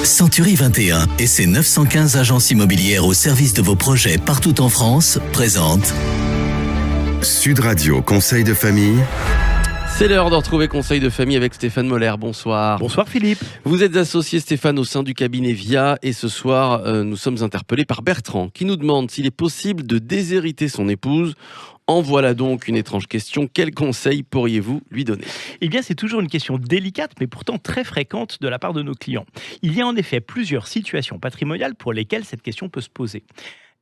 Century 21 et ses 915 agences immobilières au service de vos projets partout en France présentent Sud Radio Conseil de famille. C'est l'heure de retrouver Conseil de famille avec Stéphane Moller. Bonsoir. Bonsoir Philippe. Vous êtes associé Stéphane au sein du cabinet VIA et ce soir nous sommes interpellés par Bertrand qui nous demande s'il est possible de déshériter son épouse. En voilà donc une étrange question. Quel conseil pourriez-vous lui donner ? Eh bien, c'est toujours une question délicate, mais pourtant très fréquente de la part de nos clients. Il y a en effet plusieurs situations patrimoniales pour lesquelles cette question peut se poser.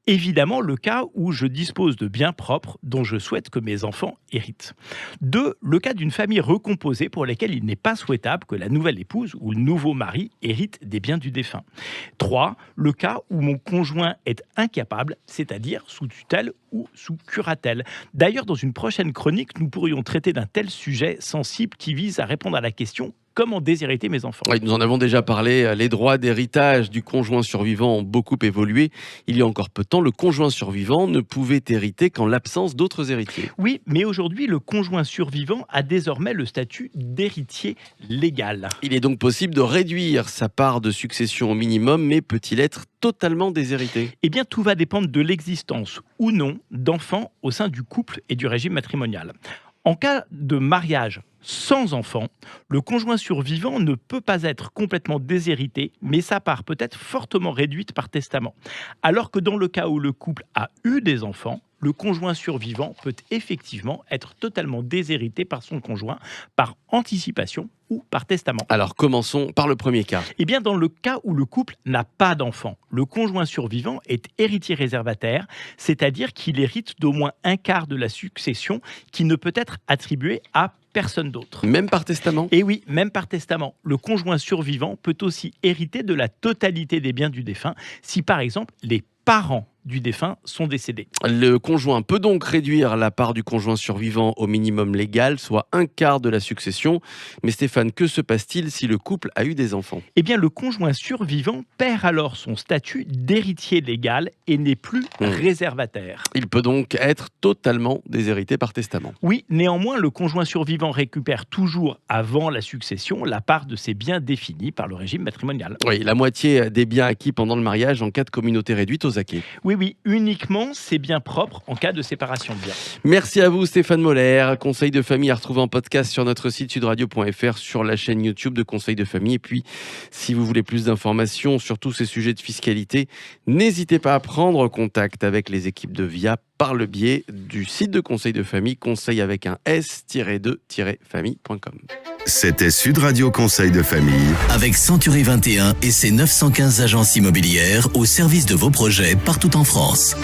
Évidemment, le cas où je dispose de biens propres dont je souhaite que mes enfants héritent. 2. Le cas d'une famille recomposée pour laquelle il n'est pas souhaitable que la nouvelle épouse ou le nouveau mari hérite des biens du défunt. 3. Le cas où mon conjoint est incapable, c'est-à-dire sous tutelle ou sous curatelle. D'ailleurs, dans une prochaine chronique, nous pourrions traiter d'un tel sujet sensible qui vise à répondre à la question « Comment déshériter mes enfants ?» Oui, nous en avons déjà parlé. Les droits d'héritage du conjoint survivant ont beaucoup évolué. Il y a encore peu de temps, le conjoint survivant ne pouvait hériter qu'en l'absence d'autres héritiers. Oui, mais aujourd'hui, le conjoint survivant a désormais le statut d'héritier légal. Il est donc possible de réduire sa part de succession au minimum, mais peut-il être totalement déshérité ? Eh bien, tout va dépendre de l'existence ou non d'enfants au sein du couple et du régime matrimonial. En cas de mariage sans enfant, le conjoint survivant ne peut pas être complètement déshérité, mais sa part peut être fortement réduite par testament. Alors que dans le cas où le couple a eu des enfants, le conjoint survivant peut effectivement être totalement déshérité par son conjoint, par anticipation ou par testament. Alors commençons par le premier cas. Eh bien, dans le cas où le couple n'a pas d'enfant, le conjoint survivant est héritier réservataire, c'est-à-dire qu'il hérite d'au moins un quart de la succession qui ne peut être attribuée à personne d'autre. Même par testament ? Et oui, même par testament. Le conjoint survivant peut aussi hériter de la totalité des biens du défunt si, par exemple, les parents du défunt sont décédés. Le conjoint peut donc réduire la part du conjoint survivant au minimum légal, soit un quart de la succession. Mais Stéphane, que se passe-t-il si le couple a eu des enfants ? Eh bien, le conjoint survivant perd alors son statut d'héritier légal et n'est plus réservataire. Il peut donc être totalement déshérité par testament. Oui, néanmoins, le conjoint survivant récupère toujours avant la succession la part de ses biens définis par le régime matrimonial. Oui, la moitié des biens acquis pendant le mariage en cas de communauté réduite aux acquis. Oui, uniquement ses biens propres en cas de séparation de biens. Merci à vous Stéphane Moller. Conseil de famille à retrouver en podcast sur notre site sudradio.fr, sur la chaîne YouTube de Conseil de famille. Et puis, si vous voulez plus d'informations sur tous ces sujets de fiscalité, n'hésitez pas à prendre contact avec les équipes de VIA par le biais du site de Conseil de famille, conseil avec un s-2-famille.com. C'était Sud Radio Conseil de famille. avec Century 21 et ses 915 agences immobilières au service de vos projets partout en France.